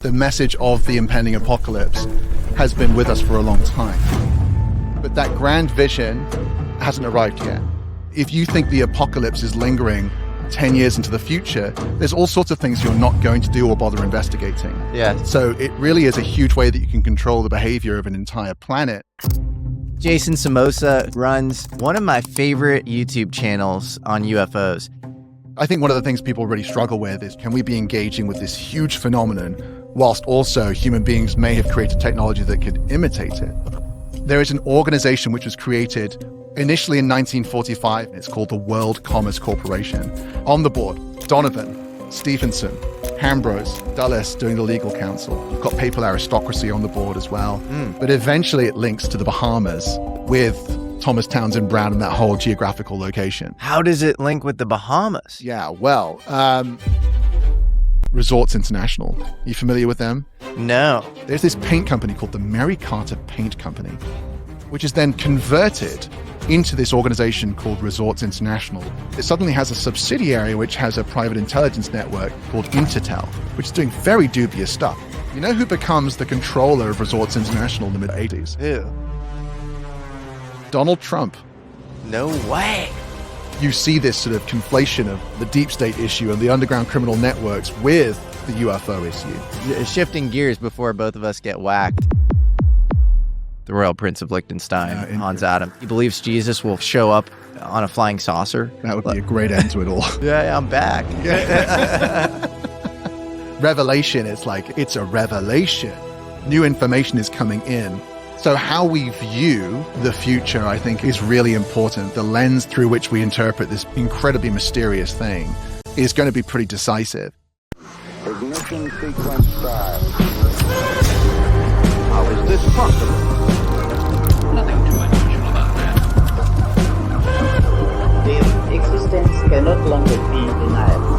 The message of the impending apocalypse has been with us for a long time. But that grand vision hasn't arrived yet. If you think the apocalypse is lingering 10 years into the future, there's all sorts of things you're not going to do or bother investigating. Yeah. So it really is a huge way that you can control the behavior of an entire planet. Jason Somoza runs one of my favorite YouTube channels on UFOs. I think one of the things people really struggle with is, can we be engaging with this huge phenomenon whilst also human beings may have created technology that could imitate it? There is an organization which was created initially in 1945. It's called the World Commerce Corporation. On the board, Donovan, Stevenson, Ambrose, Dulles doing the legal counsel. You've got papal aristocracy on the board as well. But eventually it links to the Bahamas with Thomas Townsend Brown and that whole geographical location. How does it link with the Bahamas? Yeah, well, Resorts International. You familiar with them? No. There's this paint company called the Mary Carter Paint Company, which is then converted into this organization called Resorts International. It suddenly has a subsidiary which has a private intelligence network called Intertel, which is doing very dubious stuff. You know who becomes the controller of Resorts International in the mid-'80s? Who? Donald Trump. No way. You see this sort of conflation of the deep state issue and the underground criminal networks with the UFO issue. Shifting gears before both of us get whacked. The Royal Prince of Liechtenstein, Hans Adam. He believes Jesus will show up on a flying saucer. That would be a great end to it all. Yeah, I'm back. Revelation, it's like, it's a revelation. New information is coming in. So how we view the future, I think, is really important. The lens through which we interpret this incredibly mysterious thing is going to be pretty decisive. Ignition sequence start. How is this possible? Nothing too unusual about that. Their existence cannot longer be denied.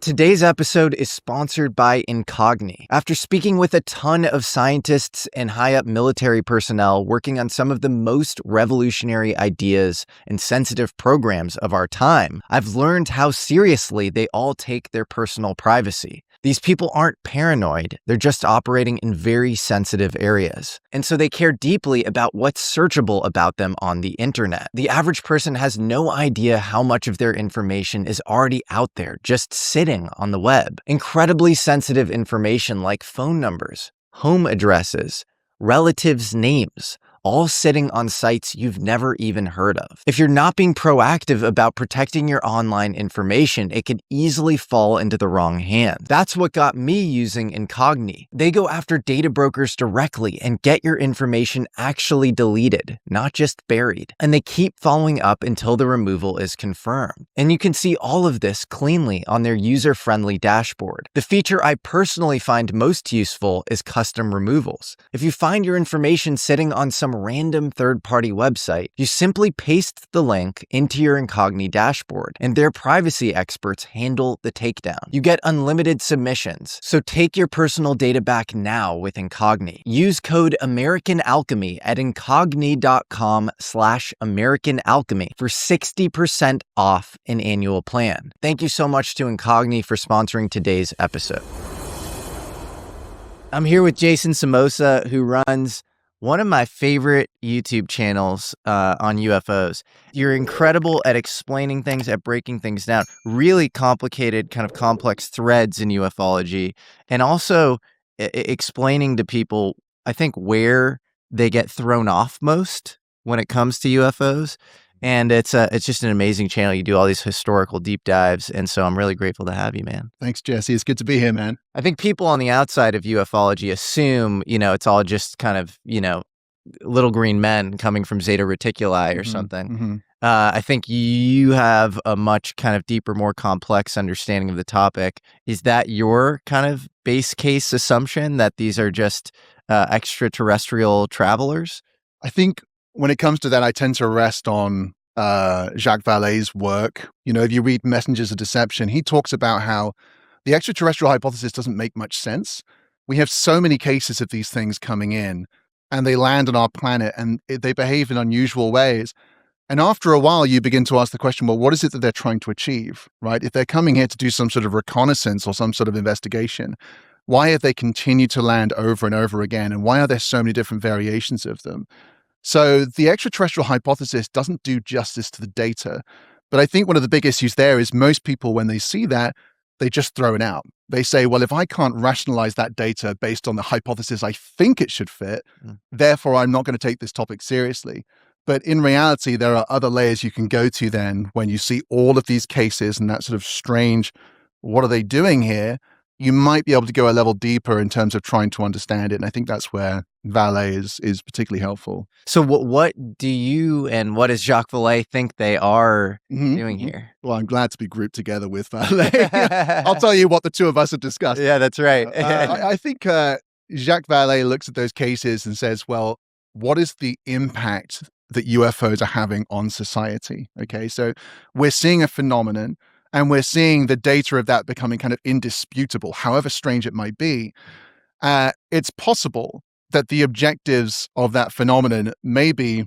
Today's episode is sponsored by Incogni. After speaking with a ton of scientists and high-up military personnel working on some of the most revolutionary ideas and sensitive programs of our time, I've learned how seriously they all take their personal privacy. These people aren't paranoid, they're just operating in very sensitive areas. And so they care deeply about what's searchable about them on the internet. The average person has no idea how much of their information is already out there, just sitting on the web. Incredibly sensitive information like phone numbers, home addresses, relatives' names, all sitting on sites you've never even heard of. If you're not being proactive about protecting your online information, it could easily fall into the wrong hands. That's what got me using Incogni. They go after data brokers directly and get your information actually deleted, not just buried. And they keep following up until the removal is confirmed. And you can see all of this cleanly on their user-friendly dashboard. The feature I personally find most useful is custom removals. If you find your information sitting on some random third-party website, you simply paste the link into your Incogni dashboard, and their privacy experts handle the takedown. You get unlimited submissions, so take your personal data back now with Incogni. Use code American Alchemy at incogni.com/American Alchemy for 60% off an annual plan. Thank you so much to Incogni for sponsoring today's episode. I'm here with Jason Somoza, who runs one of my favorite YouTube channels on UFOs. You're incredible at explaining things, at breaking things down, really complicated, kind of complex threads in ufology, and also explaining to people, I think, where they get thrown off most when it comes to UFOs. And it's just an amazing channel. You do all these historical deep dives, and so I'm really grateful to have you, man. Thanks, Jesse. It's good to be here, man. I think people on the outside of ufology assume, it's all just kind of, little green men coming from Zeta Reticuli or something. Mm-hmm. I think you have a much kind of deeper, more complex understanding of the topic. Is that your kind of base case assumption that these are just extraterrestrial travelers? I think when it comes to that, I tend to rest on Jacques Vallée's work. If you read Messengers of Deception, he talks about how the extraterrestrial hypothesis doesn't make much sense. We have so many cases of these things coming in, and they land on our planet, and they behave in unusual ways. And after a while, you begin to ask the question, well, what is it that they're trying to achieve, right? If they're coming here to do some sort of reconnaissance or some sort of investigation, why have they continued to land over and over again? And why are there so many different variations of them? So the extraterrestrial hypothesis doesn't do justice to the data. But I think one of the big issues there is most people, when they see that, they just throw it out. They say, well, if I can't rationalize that data based on the hypothesis I think it should fit, therefore I'm not going to take this topic seriously. But in reality, there are other layers you can go to then when you see all of these cases and that sort of strange, what are they doing here? You might be able to go a level deeper in terms of trying to understand it. And I think that's where Vallée is particularly helpful. So what do you and what does Jacques Vallée think they are doing here? Well, I'm glad to be grouped together with Vallée. I'll tell you what the two of us have discussed. Yeah, that's right. I think Jacques Vallée looks at those cases and says, well, what is the impact that UFOs are having on society? Okay, so we're seeing a phenomenon and we're seeing the data of that becoming kind of indisputable, however strange it might be. It's possible that the objectives of that phenomenon may be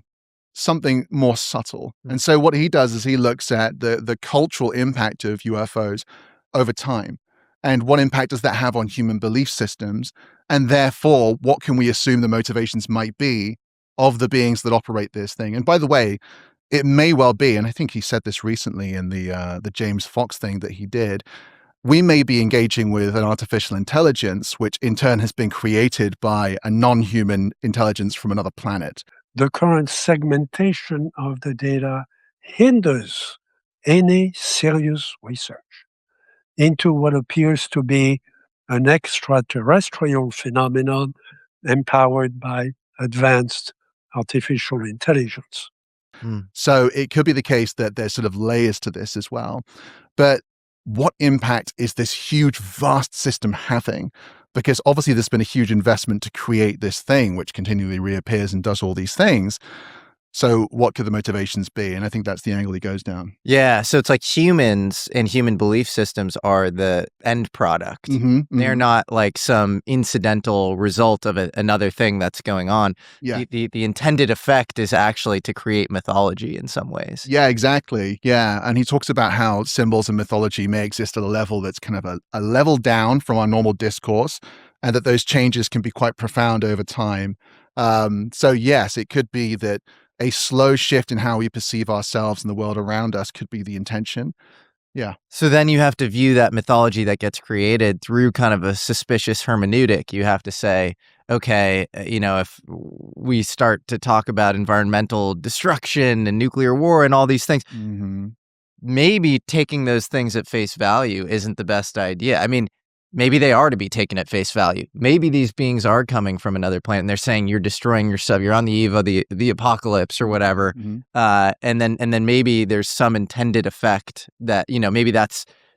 something more subtle. And so what he does is he looks at the cultural impact of UFOs over time. And what impact does that have on human belief systems? And therefore, what can we assume the motivations might be of the beings that operate this thing? And by the way, it may well be, and I think he said this recently in the James Fox thing that he did, we may be engaging with an artificial intelligence, which in turn has been created by a non-human intelligence from another planet. The current segmentation of the data hinders any serious research into what appears to be an extraterrestrial phenomenon empowered by advanced artificial intelligence. So it could be the case that there's sort of layers to this as well. But what impact is this huge, vast system having? Because obviously there's been a huge investment to create this thing, which continually reappears and does all these things. So what could the motivations be? And I think that's the angle he goes down. Yeah. So it's like humans and human belief systems are the end product. They're not like some incidental result of another thing that's going on. Yeah. The intended effect is actually to create mythology in some ways. Yeah, exactly. Yeah. And he talks about how symbols and mythology may exist at a level that's kind of a level down from our normal discourse, and that those changes can be quite profound over time. So yes, it could be that a slow shift in how we perceive ourselves and the world around us could be the intention. Yeah. So then you have to view that mythology that gets created through kind of a suspicious hermeneutic. You have to say, okay, if we start to talk about environmental destruction and nuclear war and all these things, maybe taking those things at face value isn't the best idea. I mean, maybe they are to be taken at face value. Maybe these beings are coming from another planet and they're saying you're destroying yourself. You're on the eve of the apocalypse or whatever. And then maybe there's some intended effect that, maybe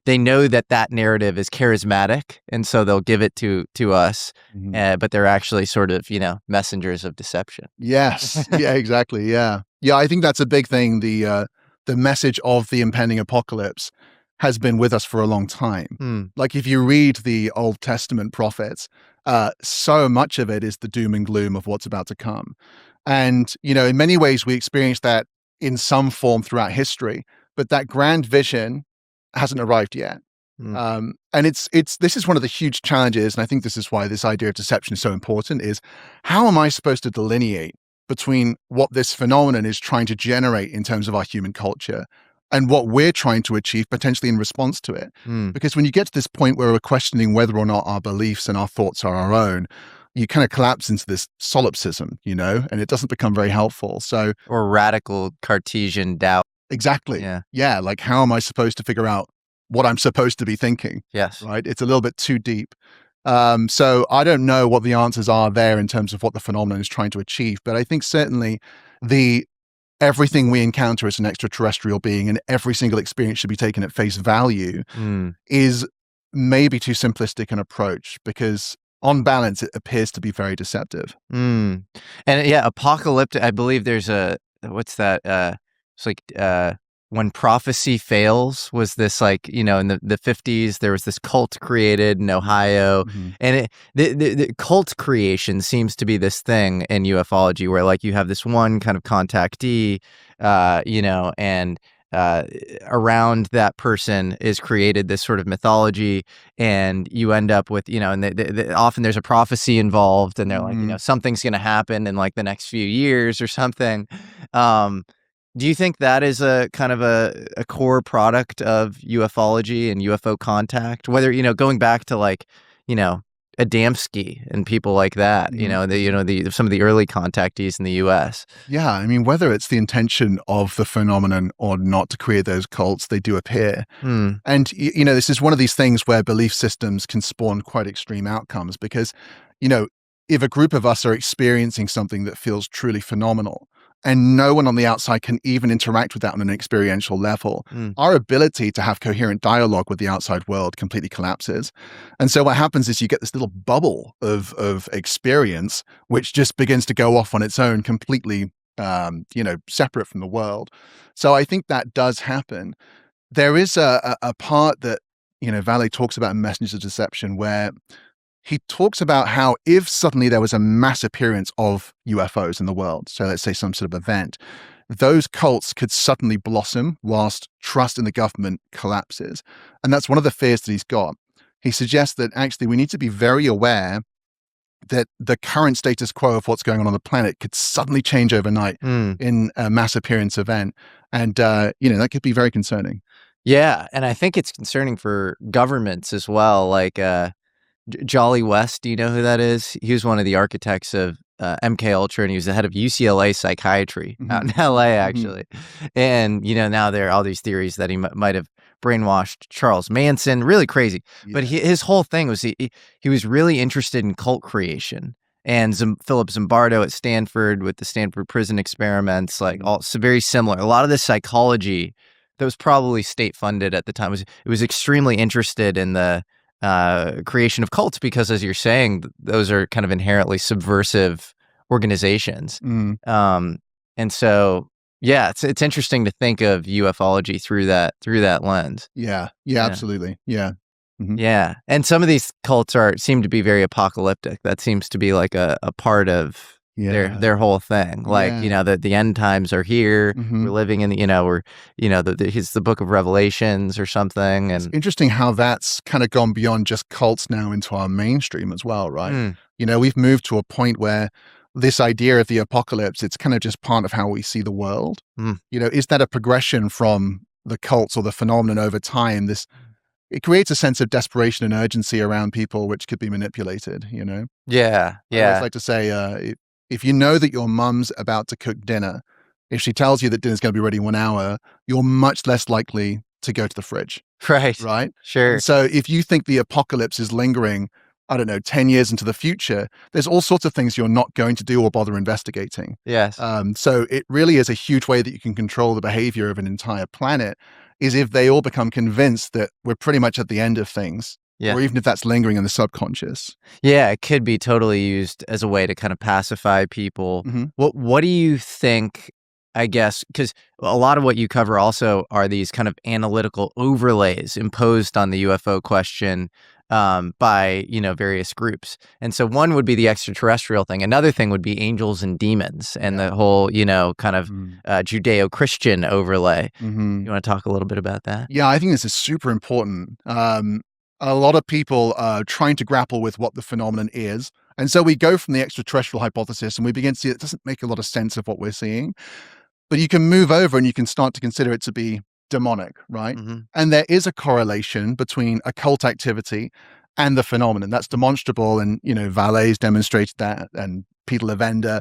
they know that narrative is charismatic. And so they'll give it to us, but they're actually sort of, messengers of deception. Yes. Yeah, exactly. Yeah. Yeah. I think that's a big thing. The message of the impending apocalypse has been with us for a long time. Like if you read the Old Testament prophets, so much of it is the doom and gloom of what's about to come. And, in many ways we experience that in some form throughout history, but that grand vision hasn't arrived yet. And this is one of the huge challenges. And I think this is why this idea of deception is so important, is how am I supposed to delineate between what this phenomenon is trying to generate in terms of our human culture and what we're trying to achieve potentially in response to it? Because when you get to this point where we're questioning whether or not our beliefs and our thoughts are our own, you kind of collapse into this solipsism, and it doesn't become very helpful. So, or radical Cartesian doubt. Exactly. Yeah. Like, how am I supposed to figure out what I'm supposed to be thinking? Yes. Right. It's a little bit too deep. So I don't know what the answers are there in terms of what the phenomenon is trying to achieve, but I think certainly everything we encounter as an extraterrestrial being and every single experience should be taken at face value is maybe too simplistic an approach, because on balance, it appears to be very deceptive. And yeah, apocalyptic, I believe there's what's that? It's like when prophecy fails was this like, in the 50s, there was this cult created in Ohio. And the cult creation seems to be this thing in ufology where like you have this one kind of contactee, and around that person is created this sort of mythology, and you end up with, and often there's a prophecy involved, and they're like, something's going to happen in like the next few years or something. Do you think that is a kind of a core product of ufology and UFO contact? Whether, going back to like, Adamski and people like that, some of the early contactees in the US. Yeah, I mean, whether it's the intention of the phenomenon or not to create those cults, they do appear. And, this is one of these things where belief systems can spawn quite extreme outcomes because, if a group of us are experiencing something that feels truly phenomenal, and no one on the outside can even interact with that on an experiential level, our ability to have coherent dialogue with the outside world completely collapses. And so what happens is you get this little bubble of experience, which just begins to go off on its own, completely, separate from the world. So I think that does happen. There is a part that, Vallée talks about in Messengers of Deception where he talks about how if suddenly there was a mass appearance of UFOs in the world, so let's say some sort of event, those cults could suddenly blossom whilst trust in the government collapses. And that's one of the fears that he's got. He suggests that actually we need to be very aware that the current status quo of what's going on the planet could suddenly change overnight in a mass appearance event. And, that could be very concerning. Yeah. And I think it's concerning for governments as well. Like, Jolly West, do you know who that is? He was one of the architects of MK Ultra, and he was the head of UCLA psychiatry out in LA, actually. And now there are all these theories that he might have brainwashed Charles Manson. Really crazy. Yeah. But his whole thing was he was really interested in cult creation. And Philip Zimbardo at Stanford with the Stanford prison experiments, like all very similar. A lot of this psychology that was probably state funded at the time was extremely interested in the creation of cults because, as you're saying, those are kind of inherently subversive organizations. And so, yeah, it's interesting to think of ufology through that lens. Yeah, absolutely. Yeah. Yeah. And some of these cults seem to be very apocalyptic. That seems to be like a part of their whole thing. Like, the end times are here. We're living in it's the book of Revelations or something. And it's interesting how that's kind of gone beyond just cults now into our mainstream as well, right? We've moved to a point where this idea of the apocalypse, it's kind of just part of how we see the world. Is that a progression from the cults or the phenomenon over time? It creates a sense of desperation and urgency around people, which could be manipulated, Yeah. I always like to say, if you know that your mum's about to cook dinner, if she tells you that dinner's going to be ready in 1 hour, you're much less likely to go to the fridge. Right? Sure. And so if you think the apocalypse is lingering, 10 years into the future, there's all sorts of things you're not going to do or bother investigating. Yes. So it really is a huge way that you can control the behavior of an entire planet, is if they all become convinced that we're pretty much at the end of things. Yeah. Or even if that's lingering in the subconscious. Yeah, it could be totally used as a way to kind of pacify people. What do you think, I guess, because a lot of what you cover also are these kind of analytical overlays imposed on the UFO question by, various groups. And so one would be the extraterrestrial thing. Another thing would be angels and demons and the whole, kind of Judeo-Christian overlay. You want to talk a little bit about that? Yeah, I think this is super important. A lot of people are trying to grapple with what the phenomenon is. And so we go from the extraterrestrial hypothesis and we begin to see it doesn't make a lot of sense of what we're seeing. But you can move over and you can start to consider it to be demonic, right? And there is a correlation between occult activity and the phenomenon. That's demonstrable. And, Vallée's demonstrated that, and Peter Levender.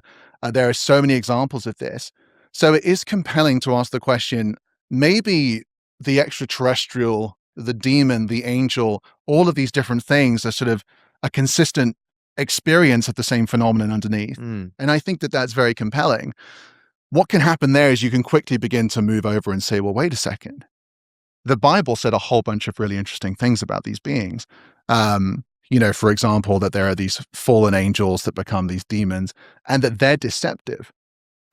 There are so many examples of this. So it is compelling to ask the question, maybe the extraterrestrial, the demon, the angel, all of these different things are sort of a consistent experience of the same phenomenon underneath. And I think that that's very compelling. What can happen there is you can quickly begin to move over and say, well, wait a second. The Bible said a whole bunch of really interesting things about these beings. For example, that there are these fallen angels that become these demons and that they're deceptive.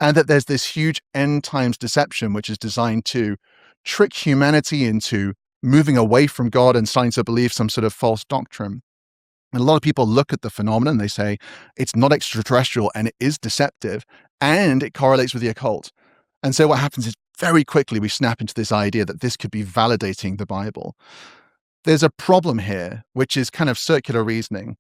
And that there's this huge end times deception, which is designed to trick humanity into moving away from God and starting to believe some sort of false doctrine. And a lot of people look at the phenomenon, they say it's not extraterrestrial and it is deceptive and it correlates with the occult. And so what happens is very quickly we snap into this idea that this could be validating the Bible. There's a problem here, which is kind of circular reasoning.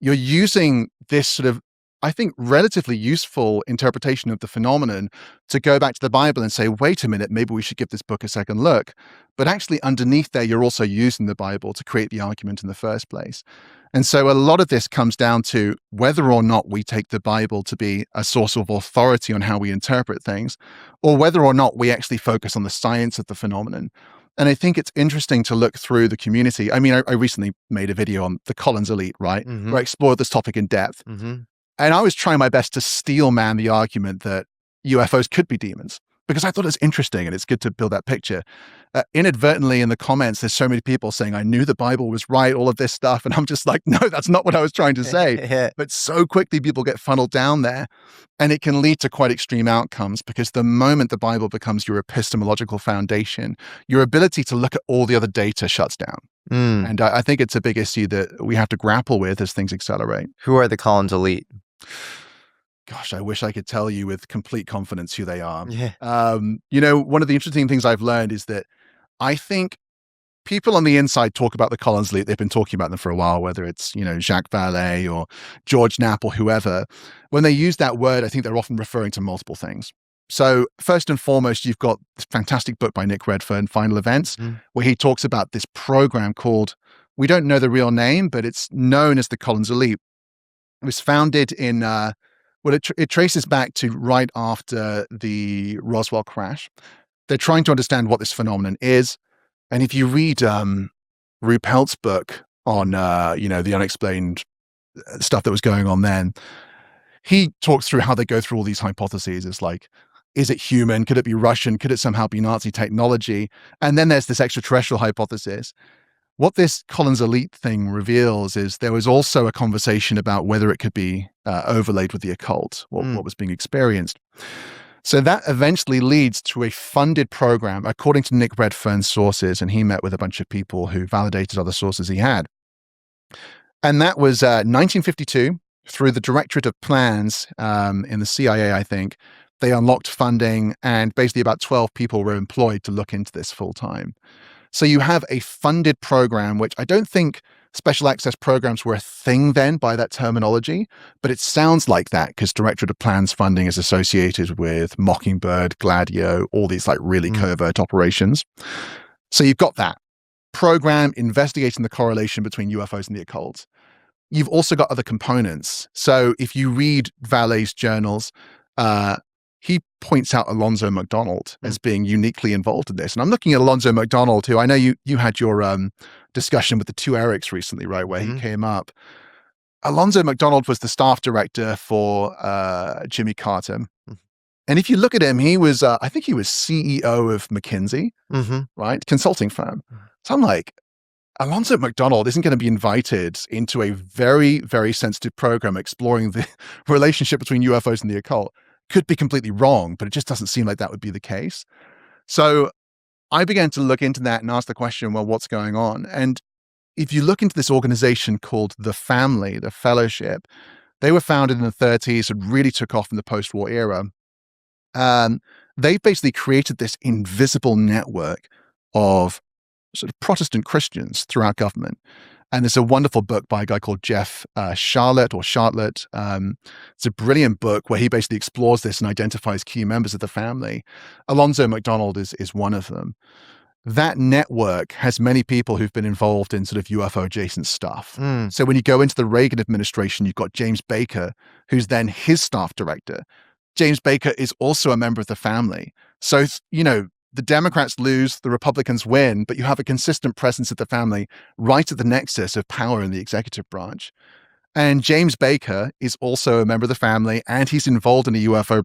You're using this sort of, I think, relatively useful interpretation of the phenomenon to go back to the Bible and say, wait a minute, maybe we should give this book a second look. But actually underneath there, you're also using the Bible to create the argument in the first place. And so a lot of this comes down to whether or not we take the Bible to be a source of authority on how we interpret things, or whether or not we actually focus on the science of the phenomenon. And I think it's interesting to look through the community. I mean, I recently made a video on the Collins Elite, right? Mm-hmm. Where I explored this topic in depth. Mm-hmm. And I was trying my best to steel man the argument that UFOs could be demons, because I thought it was interesting and it's good to build that picture. Inadvertently in the comments, there's so many people saying, I knew the Bible was right, all of this stuff. And I'm just like, no, that's not what I was trying to say. But so quickly people get funneled down there, and it can lead to quite extreme outcomes, because the moment the Bible becomes your epistemological foundation, your ability to look at all the other data shuts down. And I think it's a big issue that we have to grapple with as things accelerate. Who are the Collins Elite? Gosh, I wish I could tell you with complete confidence who they are. Yeah. One of the interesting things I've learned is that I think people on the inside talk about the Collins Elite. They've been talking about them for a while, whether it's, Jacques Vallée or George Knapp or whoever. When they use that word, I think they're often referring to multiple things. So first and foremost, you've got this fantastic book by Nick Redfern, Final Events, where he talks about this program called, we don't know the real name, but it's known as the Collins Elite. It was founded in, it traces back to right after the Roswell crash. They're trying to understand what this phenomenon is. And if you read Ruppelt's book on, the unexplained stuff that was going on then, he talks through how they go through all these hypotheses. It's like, is it human? Could it be Russian? Could it somehow be Nazi technology? And then there's this extraterrestrial hypothesis. What this Collins Elite thing reveals is there was also a conversation about whether it could be overlaid with the occult, what was being experienced. So that eventually leads to a funded program, according to Nick Redfern's sources, and he met with a bunch of people who validated other sources he had. And that was 1952, through the Directorate of Plans in the CIA, I think. They unlocked funding, and basically about 12 people were employed to look into this full time. So you have a funded program, which I don't think special access programs were a thing then by that terminology, but it sounds like that because Directorate of Plans funding is associated with Mockingbird, Gladio, all these like really covert operations. So you've got that program investigating the correlation between UFOs and the occult. You've also got other components. So if you read Vallée's journals, he points out Alonzo McDonald as being uniquely involved in this. And I'm looking at Alonzo McDonald, who I know you had your discussion with the two Erics recently, right, where he came up. Alonzo McDonald was the staff director for Jimmy Carter. And if you look at him, he was, I think he was CEO of McKinsey, right, consulting firm. So I'm like, Alonzo McDonald isn't going to be invited into a very, very sensitive program exploring the relationship between UFOs and the occult. Could be completely wrong, but it just doesn't seem like that would be the case. So I began to look into that and ask the question, well, what's going on? And if you look into this organization called The Family, the Fellowship, they were founded in the 30s and really took off in the post-war era. They've basically created this invisible network of sort of Protestant Christians throughout government. And there's a wonderful book by a guy called Jeff Sharlet. It's a brilliant book where he basically explores this and identifies key members of the family. Alonzo McDonald is one of them. That network has many people who've been involved in sort of UFO adjacent stuff. So when you go into the Reagan administration, you've got James Baker, who's then his staff director. James Baker is also a member of the family. So, the Democrats lose, the Republicans win, but you have a consistent presence of the family right at the nexus of power in the executive branch. And James Baker is also a member of the family, and he's involved in a UFO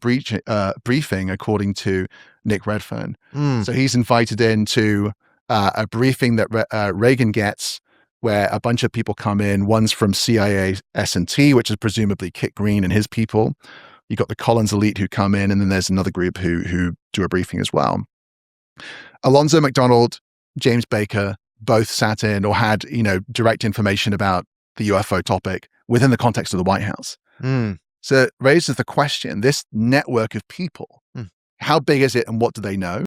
briefing, according to Nick Redfern. So he's invited into a briefing that Reagan gets, where a bunch of people come in. One's from CIA S&T, which is presumably Kit Green and his people. You've got the Collins Elite who come in, and then there's another group who do a briefing as well. Alonzo McDonald, James Baker, both sat in or had, direct information about the UFO topic within the context of the White House. So it raises the question, this network of people, how big is it and what do they know?